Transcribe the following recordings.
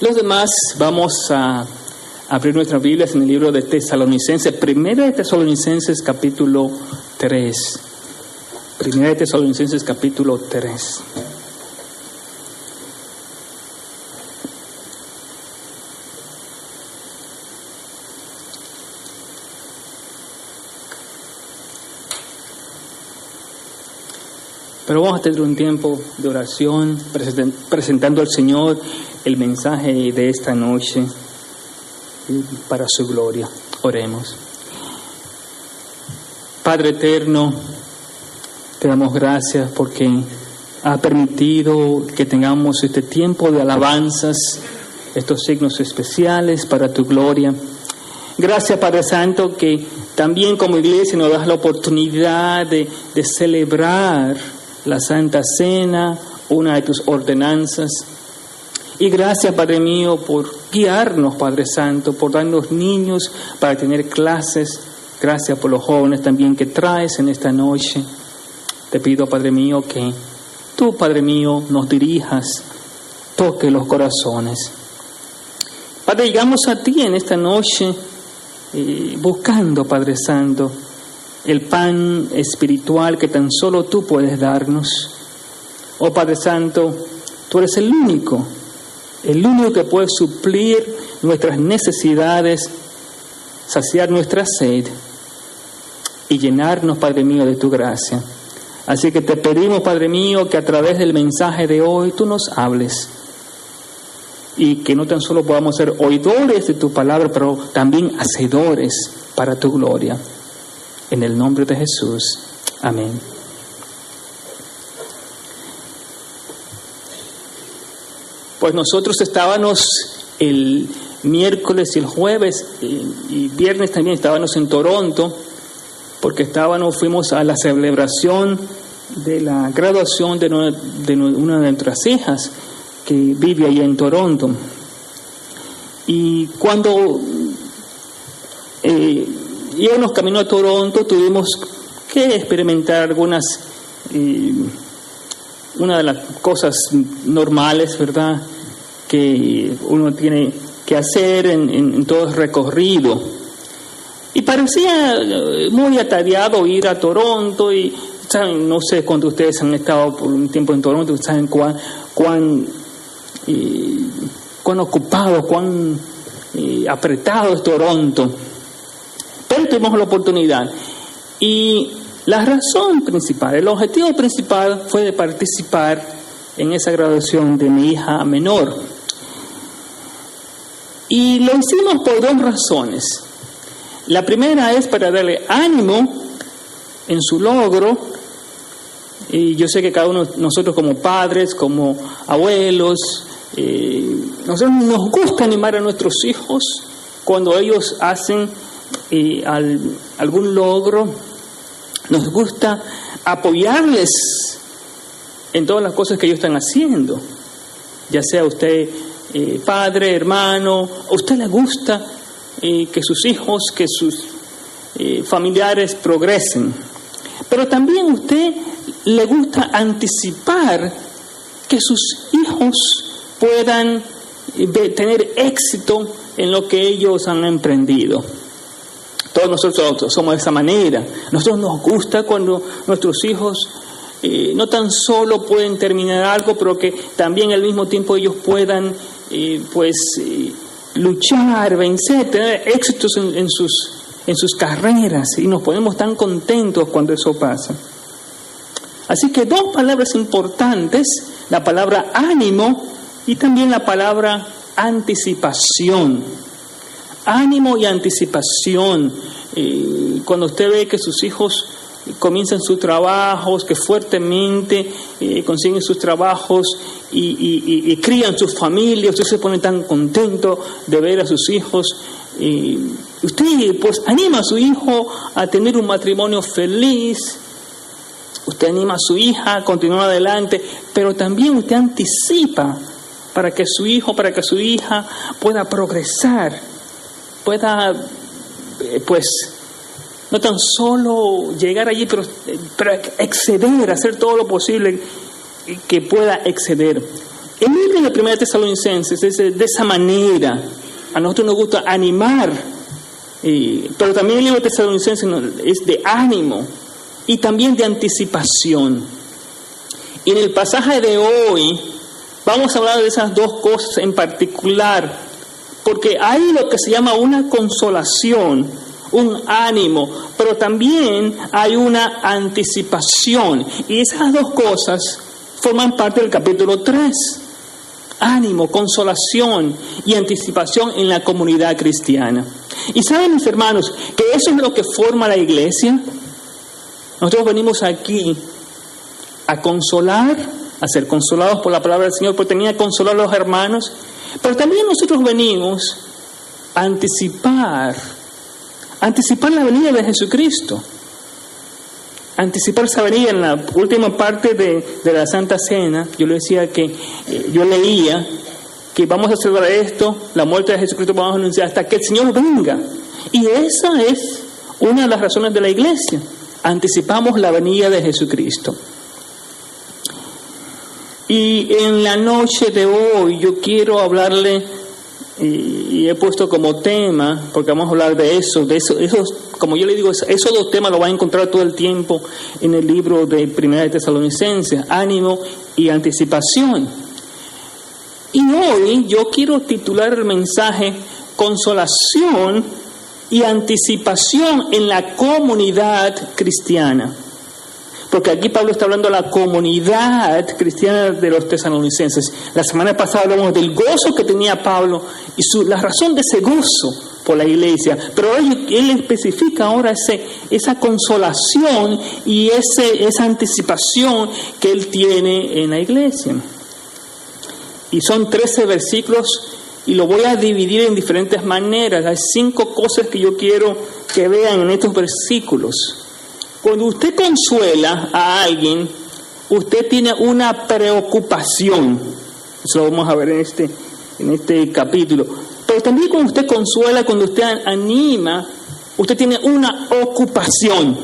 Los demás vamos a abrir nuestras Biblias en el libro de Tesalonicenses, Primera de Tesalonicenses capítulo 3. Primera de Tesalonicenses capítulo 3. Pero vamos a tener un tiempo de oración, presentando al Señor el mensaje de esta noche para su gloria. Oremos. Padre eterno, te damos gracias porque ha permitido que tengamos este tiempo de alabanzas, estos signos especiales para tu gloria. Gracias, Padre Santo, que también como iglesia nos das la oportunidad de celebrar la Santa Cena, una de tus ordenanzas. Y gracias, Padre mío, por guiarnos, Padre Santo, por darnos niños para tener clases. Gracias por los jóvenes también que traes en esta noche. Te pido, Padre mío, que tú, Padre mío, nos dirijas, toque los corazones. Padre, llegamos a ti en esta noche buscando, Padre Santo, el pan espiritual que tan solo tú puedes darnos. Oh Padre Santo, tú eres el único que puede suplir nuestras necesidades, saciar nuestra sed y llenarnos, Padre mío, de tu gracia. Así que te pedimos, Padre mío, que a través del mensaje de hoy tú nos hables y que no tan solo podamos ser oidores de tu palabra, pero también hacedores para tu gloria. En el nombre de Jesús. Amén. Pues nosotros estábamos el miércoles y el jueves y viernes también estábamos en Toronto, porque fuimos a la celebración de la graduación de una de nuestras hijas que vive allá en Toronto. Y cuando íbamos camino a Toronto, tuvimos que experimentar una de las cosas normales, ¿verdad?, que uno tiene que hacer en todo el recorrido. Y parecía muy atareado ir a Toronto y, ¿saben? No sé cuánto ustedes han estado por un tiempo en Toronto, ¿saben cuán ocupado, cuán apretado es Toronto? Pero tuvimos la oportunidad y la razón principal, el objetivo principal fue de participar en esa graduación de mi hija menor. Y lo hicimos por dos razones. La primera es para darle ánimo en su logro. Y yo sé que cada uno de nosotros como padres, como abuelos, nosotros nos gusta animar a nuestros hijos cuando ellos hacen algún logro. Nos gusta apoyarles en todas las cosas que ellos están haciendo, ya sea usted padre, hermano, a usted le gusta que sus hijos, que sus familiares progresen, pero también a usted le gusta anticipar que sus hijos puedan tener éxito en lo que ellos han emprendido. Todos nosotros somos de esa manera. Nosotros nos gusta cuando nuestros hijos no tan solo pueden terminar algo, pero que también al mismo tiempo ellos puedan luchar, vencer, tener éxitos en sus carreras, y nos ponemos tan contentos cuando eso pasa. Así que dos palabras importantes, la palabra ánimo y también la palabra anticipación. Ánimo y anticipación. Cuando usted ve que sus hijos comienzan sus trabajos, que fuertemente consiguen sus trabajos y crían sus familias, usted se pone tan contento de ver a sus hijos. Usted pues anima a su hijo a tener un matrimonio feliz. Usted anima a su hija a continuar adelante, pero también usted anticipa para que su hijo, para que su hija pueda progresar, pueda no tan solo llegar allí, pero exceder, hacer todo lo posible que pueda exceder. El libro de 1 Tesalonicenses es de esa manera. A nosotros nos gusta animar, pero también el libro de Tesalonicenses es de ánimo y también de anticipación. Y en el pasaje de hoy vamos a hablar de esas dos cosas en particular, porque hay lo que se llama una consolación, un ánimo, pero también hay una anticipación. Y esas dos cosas forman parte del capítulo 3. Ánimo, consolación y anticipación en la comunidad cristiana. Y saben, mis hermanos, que eso es lo que forma la iglesia. Nosotros venimos aquí a consolar, a ser consolados por la palabra del Señor, porque tenía que consolar a los hermanos, pero también nosotros venimos a anticipar la venida de Jesucristo. Anticipar esa venida. En la última parte de la Santa Cena, yo leía que vamos a celebrar esto, la muerte de Jesucristo, vamos a anunciar hasta que el Señor venga. Y esa es una de las razones de la iglesia. Anticipamos la venida de Jesucristo. Y en la noche de hoy yo quiero hablarle, y he puesto como tema, porque vamos a hablar de eso, como yo le digo, esos dos temas los va a encontrar todo el tiempo en el libro de 1 Tesalonicenses, ánimo y anticipación. Y hoy yo quiero titular el mensaje Consolación y anticipación en la comunidad cristiana. Porque aquí Pablo está hablando de la comunidad cristiana de los tesalonicenses. La semana pasada hablamos del gozo que tenía Pablo y la razón de ese gozo por la iglesia. Pero él especifica ahora esa consolación y esa anticipación que él tiene en la iglesia. Y son 13 versículos y lo voy a dividir en diferentes maneras. Hay 5 cosas que yo quiero que vean en estos versículos. Cuando usted consuela a alguien, usted tiene una preocupación. Eso lo vamos a ver en este capítulo. Pero también cuando usted consuela, cuando usted anima, usted tiene una ocupación.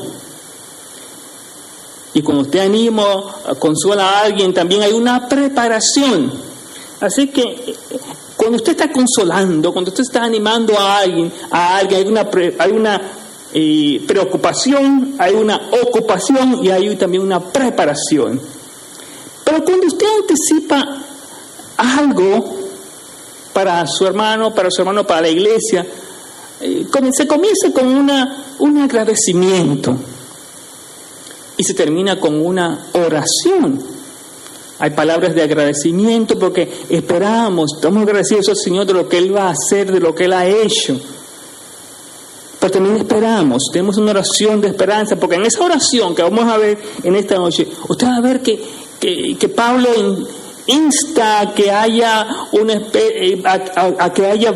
Y cuando usted anima, consuela a alguien, también hay una preparación. Así que cuando usted está consolando, cuando usted está animando a alguien hay una preocupación, hay una ocupación y hay también una preparación. Pero cuando usted anticipa algo para su hermano, para la iglesia, se comienza con un agradecimiento y se termina con una oración. Hay palabras de agradecimiento porque estamos agradecidos al Señor de lo que Él va a hacer, de lo que Él ha hecho. Pero también tenemos una oración de esperanza, porque en esa oración que vamos a ver en esta noche, usted va a ver que Pablo insta a que haya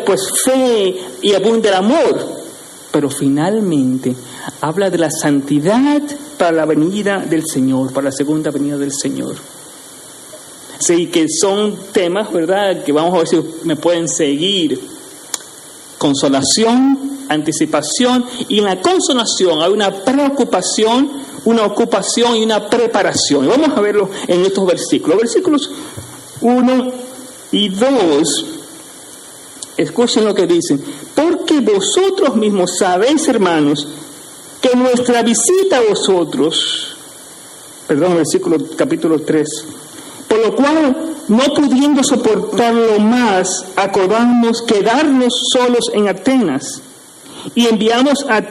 pues fe y abunde el amor, pero finalmente habla de la santidad para la venida del Señor, para la segunda venida del Señor. Sí, que son temas, ¿verdad?, que vamos a ver si me pueden seguir. Consolación, anticipación, y en la consolación hay una preocupación, una ocupación y una preparación. Y vamos a verlo en estos versículos. Versículos 1 y 2. Escuchen lo que dicen. Porque vosotros mismos sabéis, hermanos, que nuestra visita a vosotros, capítulo 3, por lo cual, no pudiendo soportarlo más, acordamos quedarnos solos en Atenas y enviamos a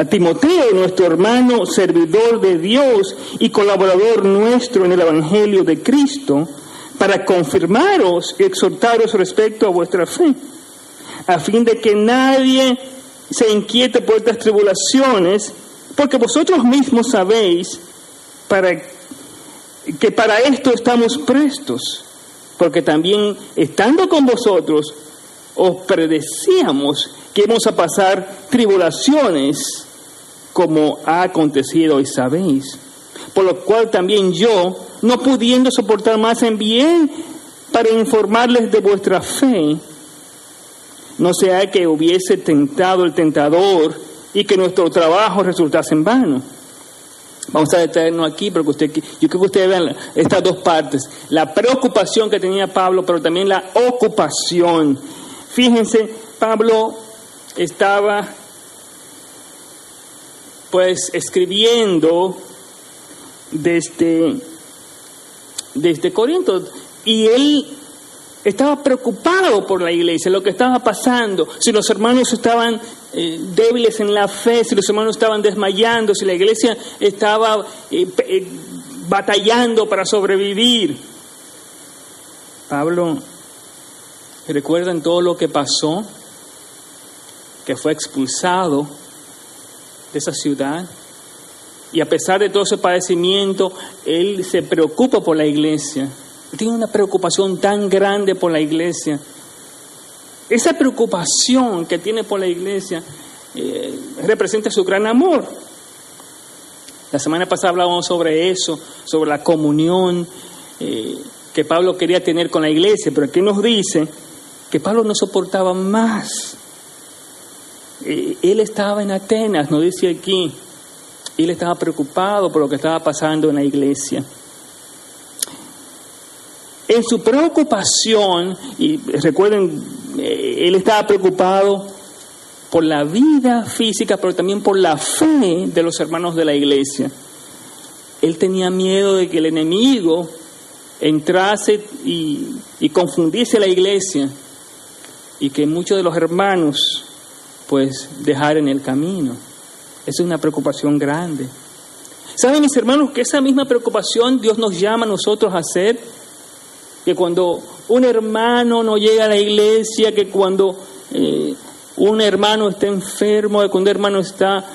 Timoteo, nuestro hermano, servidor de Dios y colaborador nuestro en el Evangelio de Cristo, para confirmaros y exhortaros respecto a vuestra fe, a fin de que nadie se inquiete por estas tribulaciones, porque vosotros mismos sabéis que para esto estamos prestos, porque también estando con vosotros os predecíamos que íbamos a pasar tribulaciones, como ha acontecido y sabéis. Por lo cual también yo, no pudiendo soportar más, envié para informarles de vuestra fe, no sea que hubiese tentado el tentador y que nuestro trabajo resultase en vano. Vamos a detenernos aquí, porque yo creo que ustedes vean estas dos partes. La preocupación que tenía Pablo, pero también la ocupación. Fíjense, Pablo estaba pues escribiendo desde Corinto, y él estaba preocupado por la iglesia, lo que estaba pasando, si los hermanos estaban débiles en la fe, si los hermanos estaban desmayando, si la iglesia estaba batallando para sobrevivir. Pablo, ¿recuerdan todo lo que pasó? Que fue expulsado de esa ciudad, y a pesar de todo ese padecimiento, él se preocupa por la iglesia. Tiene una preocupación tan grande por la iglesia. Esa preocupación que tiene por la iglesia representa su gran amor. La semana pasada hablábamos sobre eso, sobre la comunión que Pablo quería tener con la iglesia, pero aquí nos dice que Pablo no soportaba más. Él estaba en Atenas, nos dice aquí, él estaba preocupado por lo que estaba pasando en la iglesia. En su preocupación, y recuerden, él estaba preocupado por la vida física, pero también por la fe de los hermanos de la iglesia. Él tenía miedo de que el enemigo entrase y confundiese la iglesia, y que muchos de los hermanos pues dejaran el camino. Esa es una preocupación grande. ¿Saben, mis hermanos, que esa misma preocupación Dios nos llama a nosotros a hacer? Que cuando un hermano no llega a la iglesia, que cuando un hermano está enfermo, que cuando un hermano está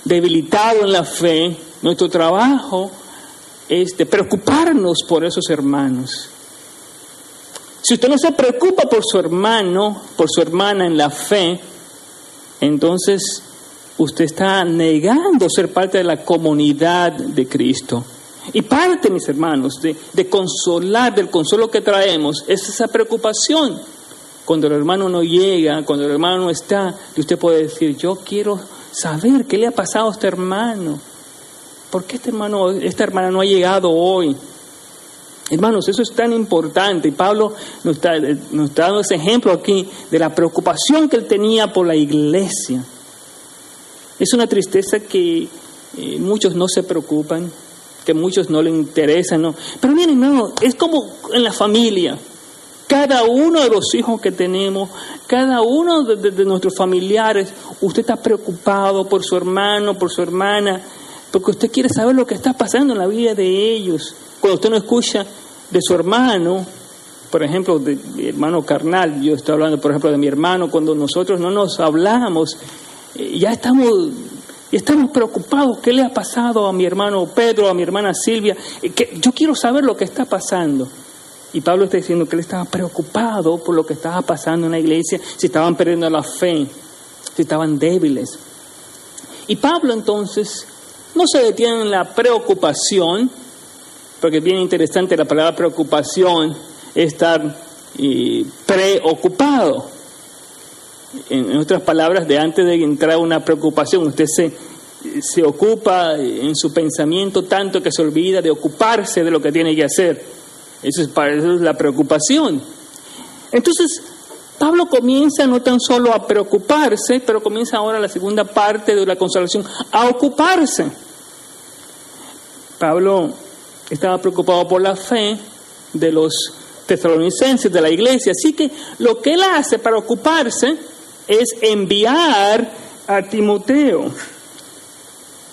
debilitado en la fe, nuestro trabajo es de preocuparnos por esos hermanos. Si usted no se preocupa por su hermano, por su hermana en la fe, entonces usted está negando ser parte de la comunidad de Cristo. Y parte, mis hermanos, de consolar, del consuelo que traemos, es esa preocupación. Cuando el hermano no llega, cuando el hermano no está, y usted puede decir, yo quiero saber qué le ha pasado a este hermano. ¿Por qué esta hermana no ha llegado hoy? Hermanos, eso es tan importante. Y Pablo nos está dando ese ejemplo aquí de la preocupación que él tenía por la iglesia. Es una tristeza que muchos no se preocupan, que muchos no les interesan, ¿no? Pero miren, no, es como en la familia. Cada uno de los hijos que tenemos, cada uno de nuestros familiares, usted está preocupado por su hermano, por su hermana, porque usted quiere saber lo que está pasando en la vida de ellos. Cuando usted no escucha de su hermano, por ejemplo, de mi hermano carnal, yo estoy hablando, por ejemplo, de mi hermano, cuando nosotros no nos hablamos, ya estamos preocupados. ¿Qué le ha pasado a mi hermano Pedro, a mi hermana Silvia? Yo quiero saber lo que está pasando. Y Pablo está diciendo que él estaba preocupado por lo que estaba pasando en la iglesia, si estaban perdiendo la fe, si estaban débiles. Y Pablo entonces no se detiene en la preocupación, porque es bien interesante la palabra preocupación, estar preocupado. En otras palabras, de antes de entrar a una preocupación, usted se ocupa en su pensamiento tanto que se olvida de ocuparse de lo que tiene que hacer. Eso es la preocupación. Entonces, Pablo comienza no tan solo a preocuparse, pero comienza ahora la segunda parte de la consolación, a ocuparse. Pablo estaba preocupado por la fe de los tesalonicenses, de la iglesia, así que lo que él hace para ocuparse es enviar a Timoteo.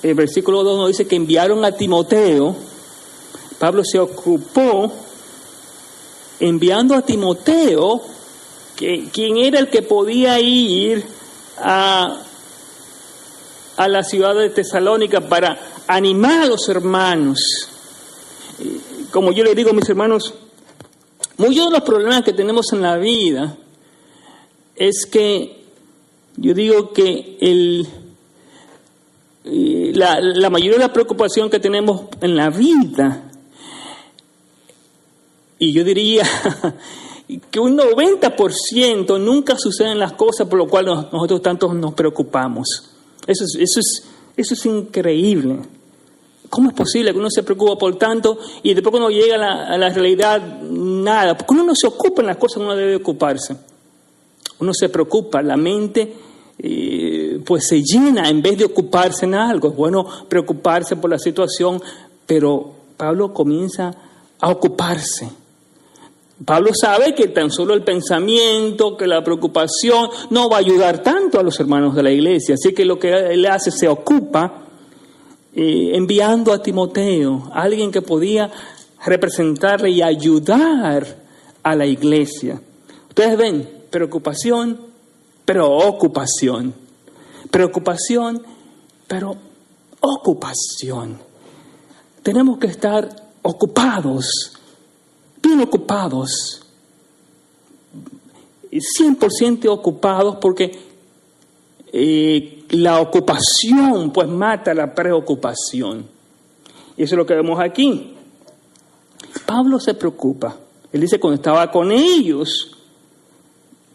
El versículo 2 nos dice que enviaron a Timoteo. Pablo se ocupó enviando a Timoteo, quien era el que podía ir a la ciudad de Tesalónica para animar a los hermanos. Como yo le digo a mis hermanos, muchos de los problemas que tenemos en la vida es que yo digo que la mayoría de la preocupación que tenemos en la vida, y yo diría que un 90% nunca suceden las cosas por lo cual nosotros tanto nos preocupamos. Eso es increíble. ¿Cómo es posible que uno se preocupa por tanto y después cuando llega a la realidad, nada? Porque uno no se ocupa en las cosas que uno debe ocuparse. Uno se preocupa, la mente pues se llena en vez de ocuparse en algo. Es bueno preocuparse por la situación, pero Pablo comienza a ocuparse. Pablo sabe que tan solo el pensamiento, que la preocupación no va a ayudar tanto a los hermanos de la iglesia. Así que lo que él hace, se ocupa enviando a Timoteo, alguien que podía representarle y ayudar a la iglesia. Ustedes ven, preocupación, pero ocupación. Preocupación, pero ocupación. Tenemos que estar ocupados, bien ocupados, 100% ocupados, porque la ocupación pues mata la preocupación. Y eso es lo que vemos aquí. Pablo se preocupa. Él dice cuando estaba con ellos,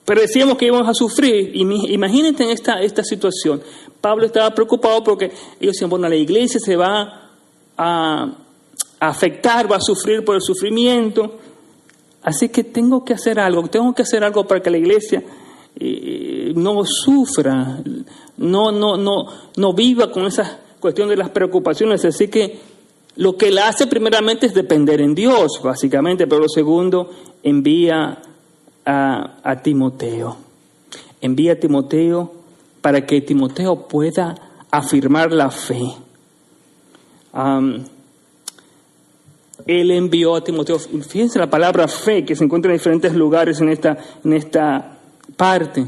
pero decíamos que íbamos a sufrir. Imagínate en esta situación. Pablo estaba preocupado porque ellos decían, bueno, la iglesia se va a afectar, va a sufrir por el sufrimiento. Así que tengo que hacer algo para que la iglesia no sufra, no viva con esa cuestión de las preocupaciones. Así que lo que él hace primeramente es depender en Dios, básicamente, pero lo segundo, envía a Timoteo. Envía a Timoteo para que Timoteo pueda afirmar la fe. Él envió a Timoteo, fíjense la palabra fe que se encuentra en diferentes lugares en esta parte.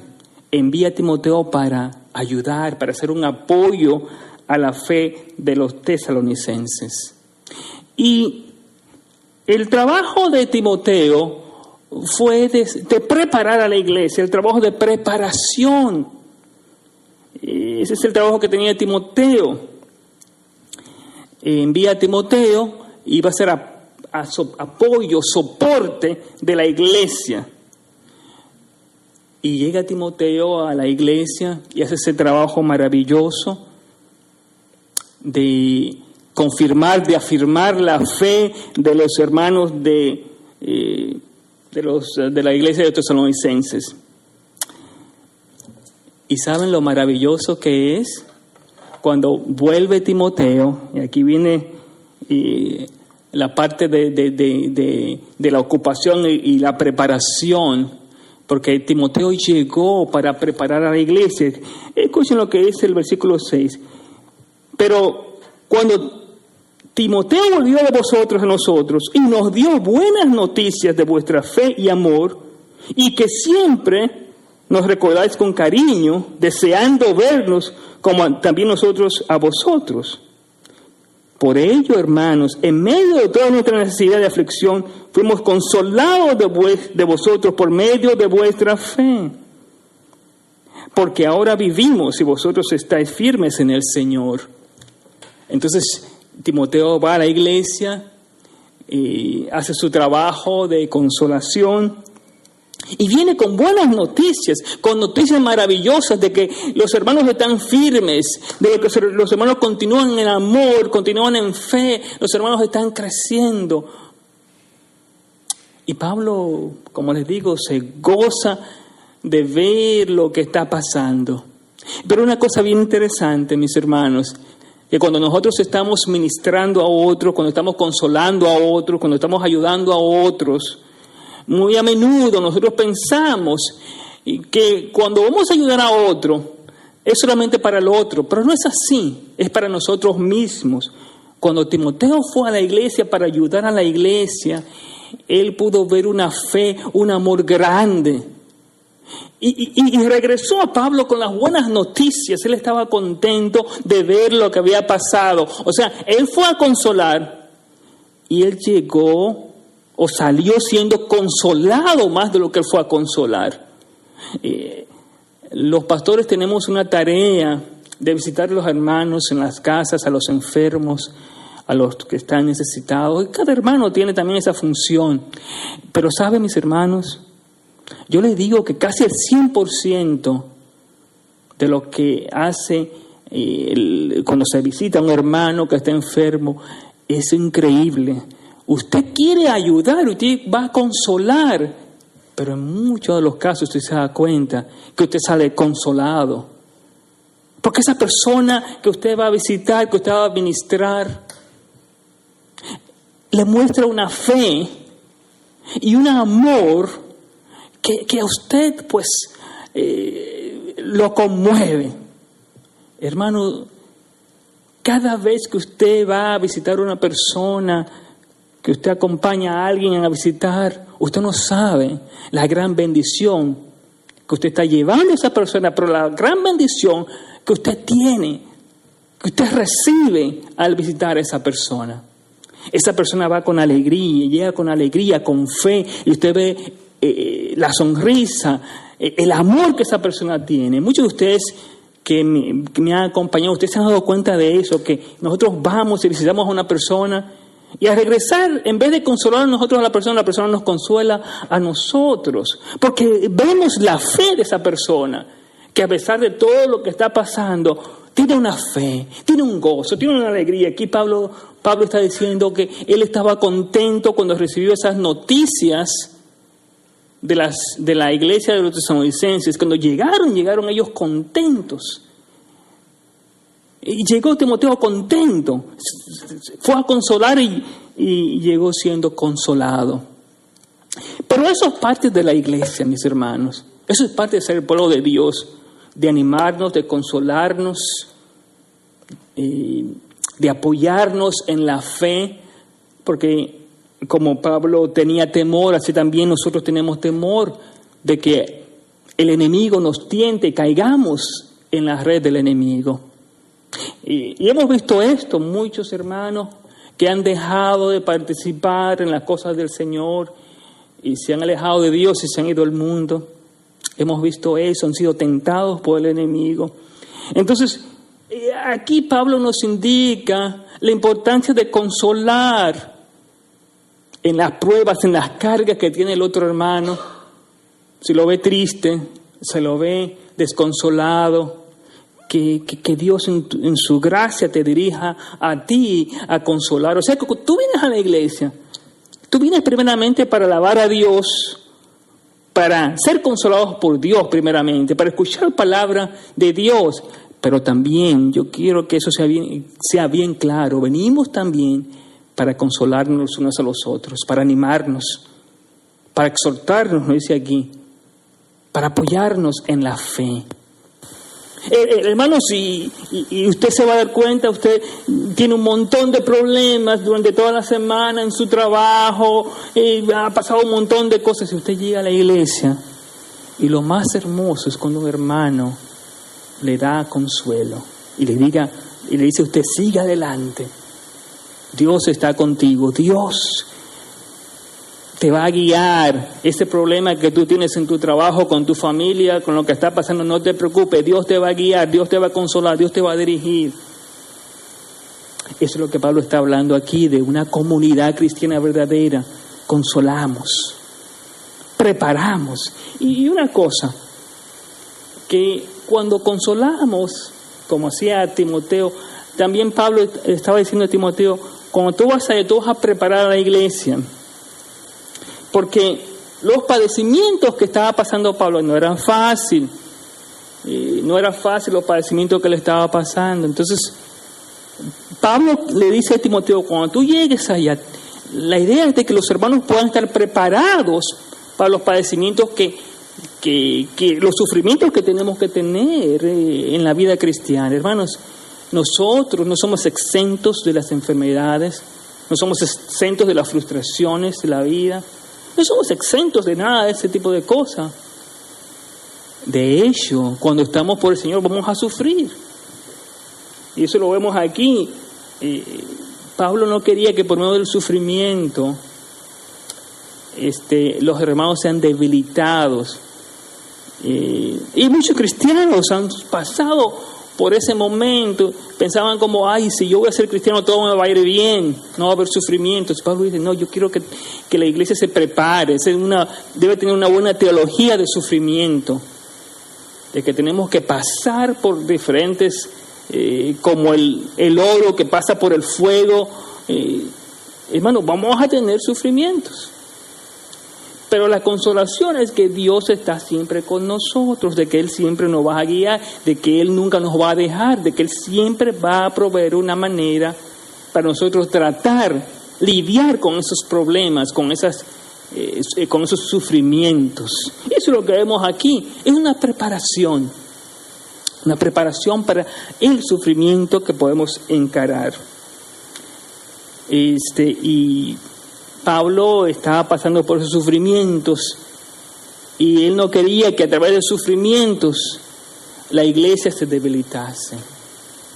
Envía a Timoteo para ayudar, para hacer un apoyo a la fe de los tesalonicenses. Y el trabajo de Timoteo fue de preparar a la iglesia, el trabajo de preparación. Ese es el trabajo que tenía Timoteo. Envía a Timoteo y va a ser apoyo, soporte de la iglesia. Y llega Timoteo a la iglesia y hace ese trabajo maravilloso de confirmar, de afirmar la fe de los hermanos de la iglesia de los tesalonicenses. ¿Y saben lo maravilloso que es? Cuando vuelve Timoteo, y aquí viene la parte de la ocupación y la preparación, porque Timoteo llegó para preparar a la iglesia. Escuchen lo que es el versículo 6. Pero cuando Timoteo volvió de vosotros a nosotros y nos dio buenas noticias de vuestra fe y amor, y que siempre nos recordáis con cariño, deseando vernos como también nosotros a vosotros. Por ello, hermanos, en medio de toda nuestra necesidad de aflicción, fuimos consolados de vosotros por medio de vuestra fe. Porque ahora vivimos y vosotros estáis firmes en el Señor. Entonces, Timoteo va a la iglesia y hace su trabajo de consolación. Y viene con buenas noticias, con noticias maravillosas de que los hermanos están firmes, de que los hermanos continúan en amor, continúan en fe, los hermanos están creciendo. Y Pablo, como les digo, se goza de ver lo que está pasando. Pero una cosa bien interesante, mis hermanos, que cuando nosotros estamos ministrando a otros, cuando estamos consolando a otros, cuando estamos ayudando a otros, muy a menudo nosotros pensamos que cuando vamos a ayudar a otro es solamente para el otro, pero no es así, es para nosotros mismos. Cuando Timoteo fue a la iglesia para ayudar a la iglesia, él pudo ver una fe, un amor grande. Y regresó a Pablo con las buenas noticias. Él estaba contento de ver lo que había pasado. O sea, él fue a consolar y él llegó o salió siendo consolado más de lo que él fue a consolar. Los pastores tenemos una tarea de visitar a los hermanos en las casas, a los enfermos, a los que están necesitados. Y cada hermano tiene también esa función. Pero ¿saben, mis hermanos? Yo les digo que casi el 100% de lo que hace cuando se visita a un hermano que está enfermo, es increíble. Usted quiere ayudar, usted va a consolar, pero en muchos de los casos usted se da cuenta que usted sale consolado. Porque esa persona que usted va a visitar, que usted va a ministrar, le muestra una fe y un amor que a usted pues lo conmueve. Hermano, cada vez que usted va a visitar a una persona, que usted acompaña a alguien a visitar, usted no sabe la gran bendición que usted está llevando a esa persona, pero la gran bendición que usted tiene, que usted recibe al visitar a esa persona. Esa persona va con alegría, llega con alegría, con fe, y usted ve la sonrisa, el amor que esa persona tiene. Muchos de ustedes que me han acompañado, ustedes se han dado cuenta de eso, que nosotros vamos y visitamos a una persona, y al regresar, en vez de consolar a nosotros a la persona nos consuela a nosotros, porque vemos la fe de esa persona, que a pesar de todo lo que está pasando, tiene una fe, tiene un gozo, tiene una alegría. Aquí Pablo está diciendo que él estaba contento cuando recibió esas noticias de la iglesia de los tesalonicenses. Cuando llegaron ellos contentos. Y llegó Timoteo contento, fue a consolar y llegó siendo consolado. Pero eso es parte de la iglesia, mis hermanos. Eso es parte de ser el pueblo de Dios, de animarnos, de consolarnos, de apoyarnos en la fe, porque como Pablo tenía temor, así también nosotros tenemos temor de que el enemigo nos tiente y caigamos en la red del enemigo. Y hemos visto esto, muchos hermanos que han dejado de participar en las cosas del Señor y se han alejado de Dios y se han ido al mundo. Hemos visto eso, han sido tentados por el enemigo. Entonces, aquí Pablo nos indica la importancia de consolar en las pruebas, en las cargas que tiene el otro hermano. Si lo ve triste, se lo ve desconsolado, que Dios en su gracia te dirija a ti a consolar. O sea, que tú vienes a la iglesia, tú vienes primeramente para alabar a Dios, para ser consolados por Dios primeramente, para escuchar palabra de Dios. Pero también yo quiero que eso sea bien claro. Venimos también para consolarnos unos a los otros, para animarnos, para exhortarnos, nos dice aquí, para apoyarnos en la fe. Hermanos, y usted se va a dar cuenta, usted tiene un montón de problemas durante toda la semana en su trabajo, ha pasado un montón de cosas, y usted llega a la iglesia, y lo más hermoso es cuando un hermano le da consuelo y le dice a usted, siga adelante, Dios está contigo, Dios te va a guiar. Ese problema que tú tienes en tu trabajo, con tu familia, con lo que está pasando, no te preocupes, Dios te va a guiar, Dios te va a consolar, Dios te va a dirigir. Eso es lo que Pablo está hablando aquí, de una comunidad cristiana verdadera. Consolamos, preparamos. Y una cosa, que cuando consolamos, como hacía Timoteo, también Pablo estaba diciendo a Timoteo, cuando tú vas a preparar a la iglesia, porque los padecimientos que estaba pasando Pablo no eran fáciles, los padecimientos que le estaba pasando. Entonces, Pablo le dice a Timoteo, cuando tú llegues allá, la idea es de que los hermanos puedan estar preparados para los padecimientos los sufrimientos que tenemos que tener en la vida cristiana. Hermanos, nosotros no somos exentos de las enfermedades, no somos exentos de las frustraciones de la vida, no somos exentos de nada de ese tipo de cosas. De hecho, cuando estamos por el Señor vamos a sufrir. Y eso lo vemos aquí. Pablo no quería que por medio del sufrimiento los hermanos sean debilitados. Y muchos cristianos han pasado por ese momento, pensaban como, si yo voy a ser cristiano todo me va a ir bien, no va a haber sufrimientos. Pablo dice, no, yo quiero que la iglesia se prepare, debe tener una buena teología de sufrimiento, de que tenemos que pasar por diferentes como el oro que pasa por el fuego. Hermano, vamos a tener sufrimientos. Pero la consolación es que Dios está siempre con nosotros, de que Él siempre nos va a guiar, de que Él nunca nos va a dejar, de que Él siempre va a proveer una manera para nosotros tratar, lidiar con esos problemas, con esos sufrimientos. Eso es lo que vemos aquí, es una preparación para el sufrimiento que podemos encarar. Y Pablo estaba pasando por esos sufrimientos y él no quería que a través de sufrimientos la iglesia se debilitase,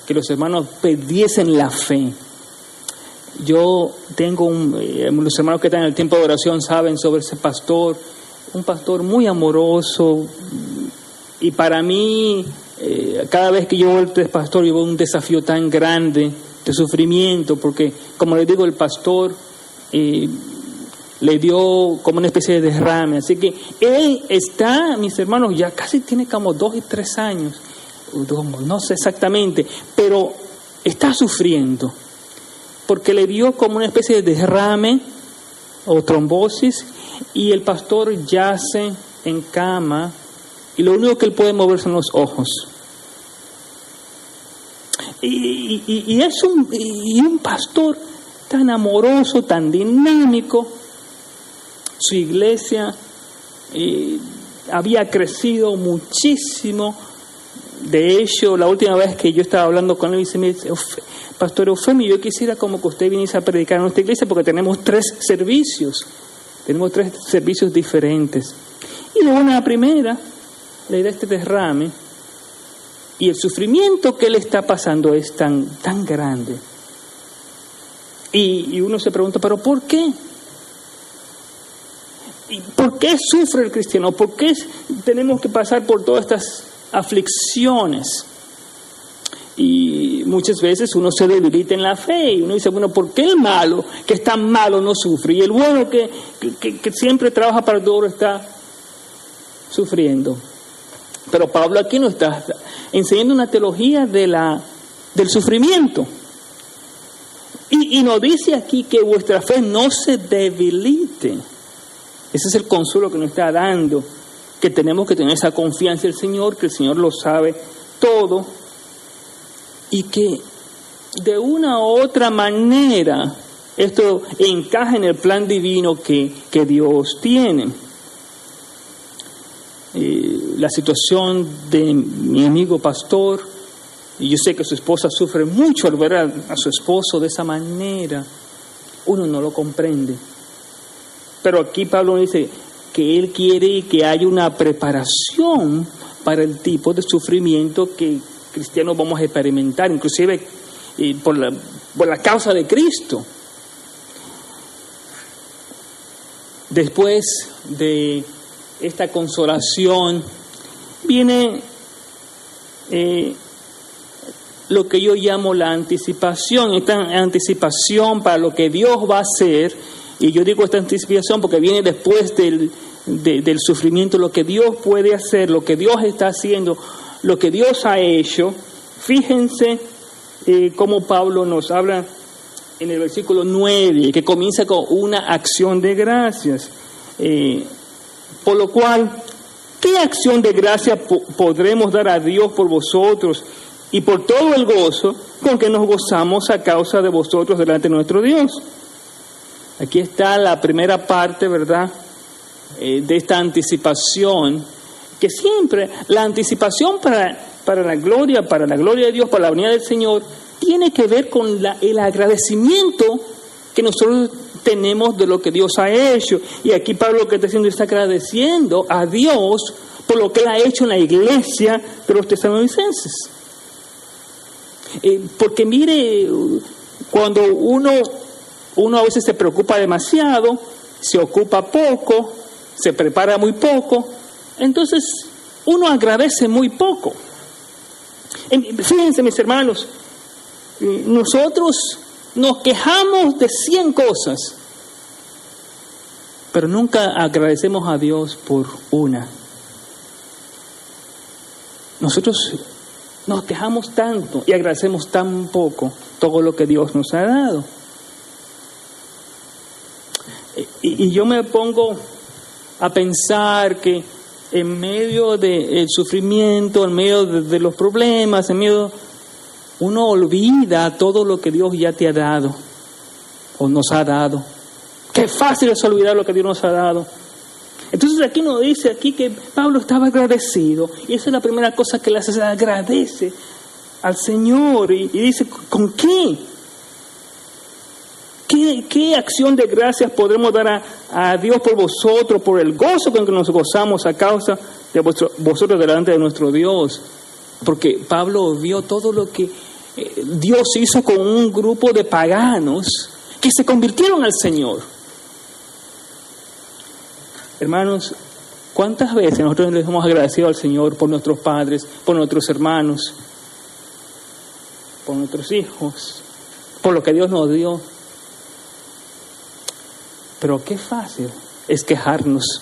que los hermanos perdiesen la fe. Yo tengo los hermanos que están en el tiempo de oración saben sobre ese pastor, un pastor muy amoroso, y para mí cada vez que yo veo a este pastor yo veo un desafío tan grande de sufrimiento, porque como les digo, el pastor le dio como una especie de derrame, así que él está, mis hermanos, ya casi tiene como 2 y 3 años, no sé exactamente, pero está sufriendo, porque le dio como una especie de derrame o trombosis, y el pastor yace en cama, y lo único que él puede mover son los ojos. Y es un pastor tan amoroso, tan dinámico. Su iglesia había crecido muchísimo. De hecho, la última vez que yo estaba hablando con él, me dice, Pastor Eufemio, yo quisiera como que usted viniese a predicar en nuestra iglesia, porque tenemos 3 servicios. Tenemos 3 servicios diferentes. Y de una primera le da este derrame, y el sufrimiento que él está pasando es tan grande. Y uno se pregunta, ¿pero por qué? ¿Y por qué sufre el cristiano? ¿Por qué tenemos que pasar por todas estas aflicciones? Y muchas veces uno se debilita en la fe y uno dice, bueno, ¿por qué el malo, que es tan malo, no sufre? Y el bueno, que siempre trabaja para todo, está sufriendo. Pero Pablo aquí nos está enseñando una teología del sufrimiento. Y nos dice aquí que vuestra fe no se debilite. Ese es el consuelo que nos está dando, que tenemos que tener esa confianza en el Señor, que el Señor lo sabe todo, y que de una u otra manera esto encaja en el plan divino que Dios tiene. La situación de mi amigo pastor, y yo sé que su esposa sufre mucho al ver a su esposo de esa manera, uno no lo comprende. Pero aquí Pablo dice que él quiere que haya una preparación para el tipo de sufrimiento que cristianos vamos a experimentar, inclusive por la causa de Cristo. Después de esta consolación viene lo que yo llamo la anticipación, esta anticipación para lo que Dios va a hacer. Y yo digo esta anticipación porque viene después del sufrimiento, lo que Dios puede hacer, lo que Dios está haciendo, lo que Dios ha hecho. Fíjense cómo Pablo nos habla en el versículo 9, que comienza con una acción de gracias. Por lo cual, ¿qué acción de gracia podremos dar a Dios por vosotros y por todo el gozo con que nos gozamos a causa de vosotros delante de nuestro Dios? Aquí está la primera parte, ¿verdad?, de esta anticipación, que siempre la anticipación para la gloria de Dios, para la venida del Señor, tiene que ver con el agradecimiento que nosotros tenemos de lo que Dios ha hecho. Y aquí Pablo lo que está haciendo es agradeciendo a Dios por lo que Él ha hecho en la iglesia de los tesalonicenses. Porque mire, cuando uno a veces se preocupa demasiado, se ocupa poco, se prepara muy poco, entonces uno agradece muy poco. Fíjense, mis hermanos, nosotros nos quejamos de 100 cosas, pero nunca agradecemos a Dios por una. Nosotros nos quejamos tanto y agradecemos tan poco todo lo que Dios nos ha dado. Y yo me pongo a pensar que en medio del sufrimiento, en medio de los problemas, en medio, uno olvida todo lo que Dios ya te ha dado o nos ha dado. Qué fácil es olvidar lo que Dios nos ha dado. Entonces aquí nos dice aquí que Pablo estaba agradecido, y esa es la primera cosa que le hace, agradece al Señor y dice, ¿con qué? ¿Qué acción de gracias podremos dar a Dios por vosotros, por el gozo con que nos gozamos a causa de vosotros delante de nuestro Dios? Porque Pablo vio todo lo que Dios hizo con un grupo de paganos que se convirtieron al Señor. Hermanos, ¿cuántas veces nosotros les hemos agradecido al Señor por nuestros padres, por nuestros hermanos, por nuestros hijos, por lo que Dios nos dio? Pero qué fácil es quejarnos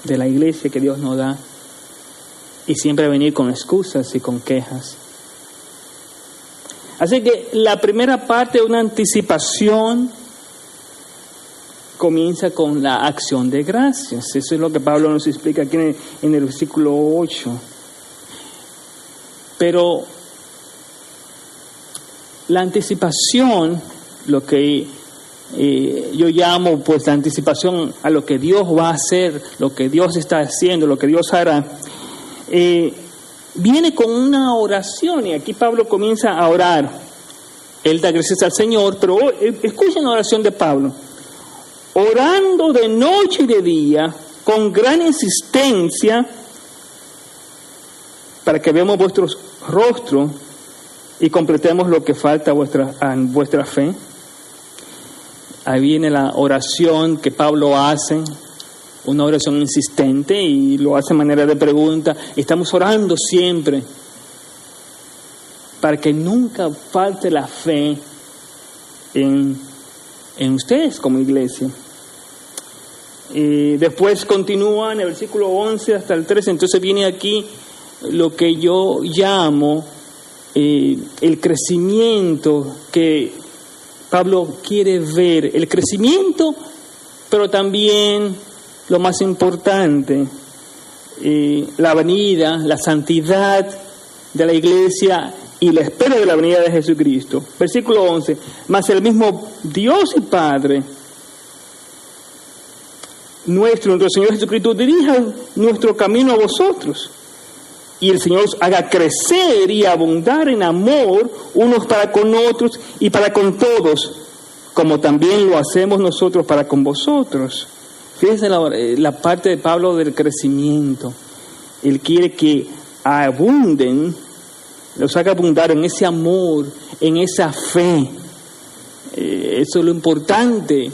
de la iglesia que Dios nos da y siempre venir con excusas y con quejas. Así que la primera parte de una anticipación comienza con la acción de gracias. Eso es lo que Pablo nos explica aquí en el versículo 8. Pero la anticipación, lo que yo llamo pues la anticipación a lo que Dios va a hacer, lo que Dios está haciendo, lo que Dios hará, viene con una oración, y aquí Pablo comienza a orar. Él da gracias al Señor, pero escuchen la oración de Pablo: orando de noche y de día con gran insistencia para que veamos vuestros rostros y completemos lo que falta a vuestra fe. Ahí viene la oración que Pablo hace, una oración insistente, y lo hace de manera de pregunta. Estamos orando siempre para que nunca falte la fe en ustedes como iglesia. Después continúa en el versículo 11 hasta el 13. Entonces viene aquí lo que yo llamo el crecimiento que Pablo quiere ver, el crecimiento, pero también lo más importante, la venida, la santidad de la iglesia y la espera de la venida de Jesucristo. Versículo 11: mas el mismo Dios y Padre nuestro Señor Jesucristo dirija nuestro camino a vosotros, y el Señor os haga crecer y abundar en amor unos para con otros y para con todos, como también lo hacemos nosotros para con vosotros. Fíjense la parte de Pablo del crecimiento. Él quiere que abunden, los haga abundar en ese amor, en esa fe. Eso es lo importante.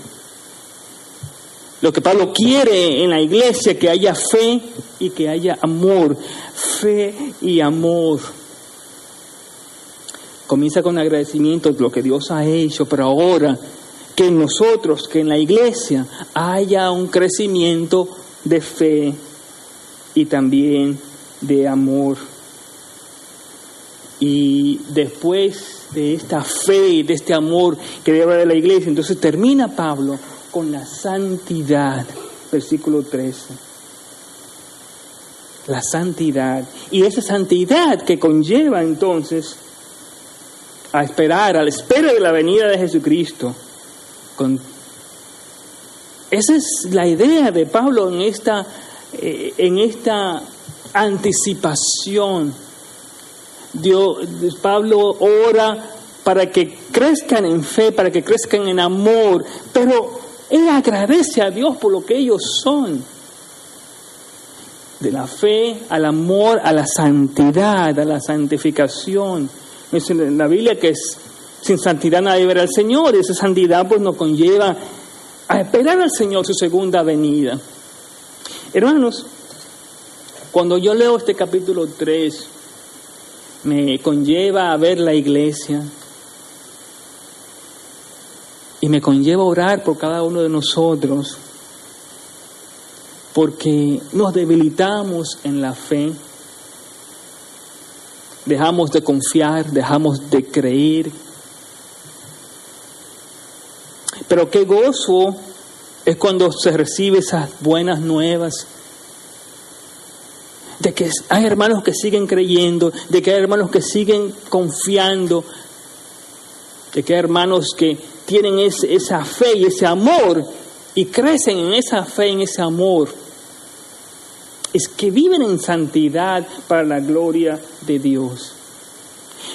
Lo que Pablo quiere en la iglesia, que haya fe y que haya amor. Fe y amor. Comienza con agradecimiento de lo que Dios ha hecho, pero ahora que en nosotros, que en la iglesia haya un crecimiento de fe y también de amor. Y después de esta fe y de este amor que debe haber de la iglesia, entonces termina Pablo con la santidad, versículo 13. La santidad. Y esa santidad que conlleva entonces a esperar, a la espera de la venida de Jesucristo. Esa es la idea de Pablo en esta anticipación. Pablo ora para que crezcan en fe, para que crezcan en amor, pero él agradece a Dios por lo que ellos son. De la fe al amor, a la santidad, a la santificación. Dice en la Biblia que sin santidad nadie verá al Señor. Y esa santidad pues nos conlleva a esperar al Señor su segunda venida. Hermanos, cuando yo leo este capítulo 3, me conlleva a ver la iglesia y me conlleva a orar por cada uno de nosotros, porque nos debilitamos en la fe dejamos de confiar, dejamos de creer. Pero qué gozo es cuando se recibe esas buenas nuevas, de que hay hermanos que siguen creyendo, de que hay hermanos que siguen confiando, de que hay hermanos que tienen esa fe y ese amor y crecen en esa fe, en ese amor. Es que viven en santidad para la gloria de Dios.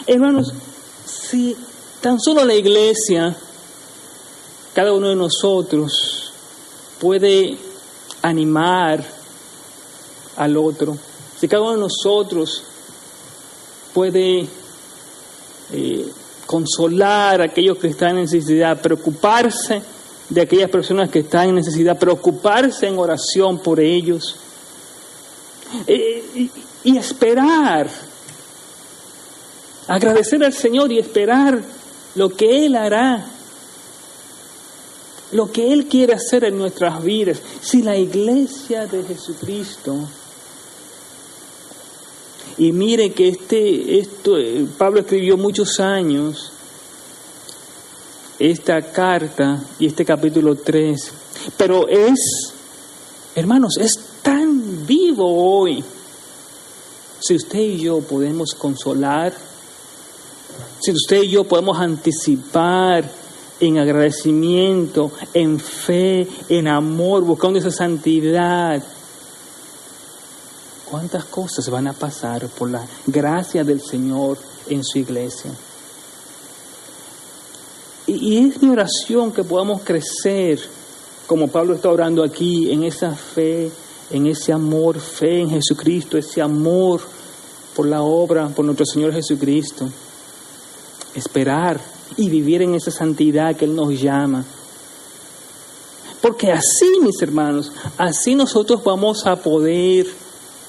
Hermanos, si tan solo la iglesia, cada uno de nosotros, puede animar al otro, si cada uno de nosotros puede consolar a aquellos que están en necesidad, preocuparse de aquellas personas que están en necesidad, preocuparse en oración por ellos, y esperar, agradecer al Señor y esperar lo que Él hará, lo que Él quiere hacer en nuestras vidas. Si la iglesia de Jesucristo, y mire que Pablo escribió muchos años esta carta y este capítulo 3, pero hermanos, es tan vivo hoy. Si usted y yo podemos consolar, si usted y yo podemos anticipar en agradecimiento, en fe, en amor, buscando esa santidad, ¿cuántas cosas van a pasar por la gracia del Señor en su iglesia? Y es mi oración que podamos crecer, como Pablo está orando aquí, en esa fe, en ese amor, fe en Jesucristo, ese amor por la obra, por nuestro Señor Jesucristo. Esperar y vivir en esa santidad que Él nos llama. Porque así, mis hermanos, así nosotros vamos a poder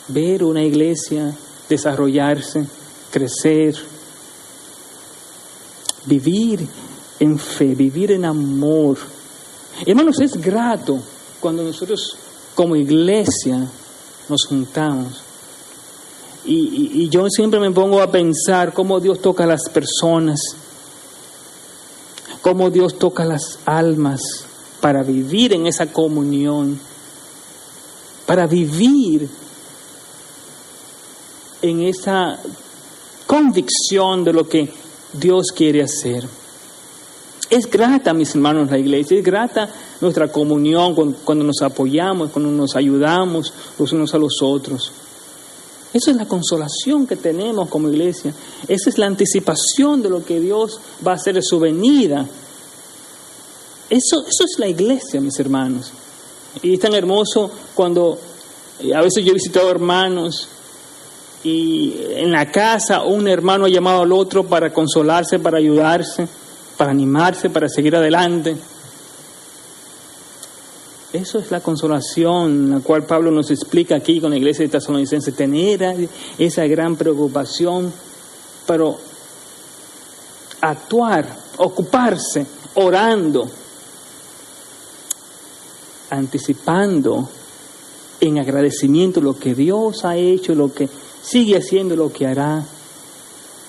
ver una iglesia desarrollarse, crecer, vivir en fe, vivir en amor. Hermanos, es grato cuando nosotros como iglesia nos juntamos. Y yo siempre me pongo a pensar cómo Dios toca a las personas, cómo Dios toca las almas para vivir en esa comunión, para vivir en esa convicción de lo que Dios quiere hacer. Es grata, mis hermanos, la iglesia, es grata nuestra comunión cuando nos apoyamos, cuando nos ayudamos los unos a los otros. Esa es la consolación que tenemos como iglesia. Esa es la anticipación de lo que Dios va a hacer en su venida. Eso es la iglesia, mis hermanos. Y es tan hermoso cuando a veces yo he visitado hermanos y en la casa un hermano ha llamado al otro para consolarse, para ayudarse, para animarse, para seguir adelante. Eso es la consolación, la cual Pablo nos explica aquí con la iglesia de Tesalonicenses, tener esa gran preocupación, pero actuar, ocuparse, orando, anticipando en agradecimiento lo que Dios ha hecho, lo que sigue haciendo, lo que hará,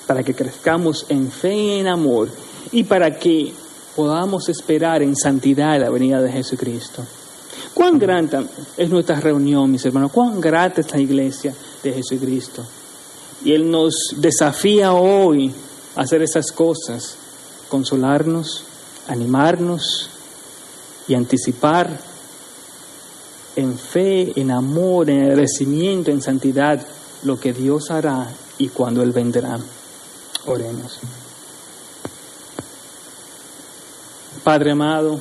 para que crezcamos en fe y en amor y para que podamos esperar en santidad la venida de Jesucristo. Cuán grata es nuestra reunión, mis hermanos, cuán grata es la iglesia de Jesucristo. Y Él nos desafía hoy a hacer esas cosas, consolarnos, animarnos y anticipar en fe, en amor, en agradecimiento, en santidad, lo que Dios hará y cuando Él vendrá. Oremos. Padre amado,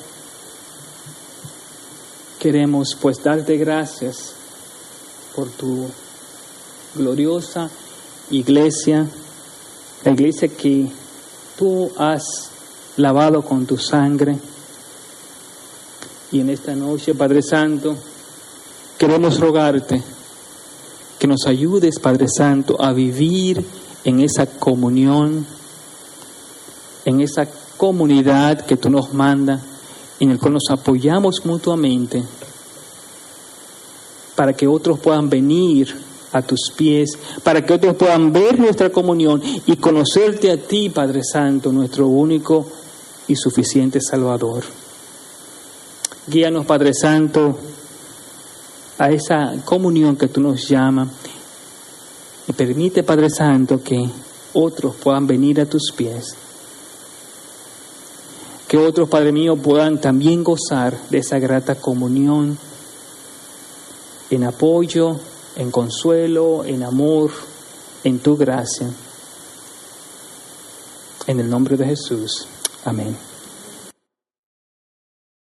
queremos pues darte gracias por tu gloriosa iglesia, la iglesia que tú has lavado con tu sangre. Y en esta noche, Padre Santo, queremos rogarte que nos ayudes, Padre Santo, a vivir en esa comunión, en esa comunidad que tú nos mandas, en el cual nos apoyamos mutuamente para que otros puedan venir a tus pies, para que otros puedan ver nuestra comunión y conocerte a ti, Padre Santo, nuestro único y suficiente Salvador. Guíanos, Padre Santo, a esa comunión que tú nos llamas y permite, Padre Santo, que otros puedan venir a tus pies, que otros, Padre mío, puedan también gozar de esa grata comunión en apoyo, en consuelo, en amor, en tu gracia. En el nombre de Jesús. Amén.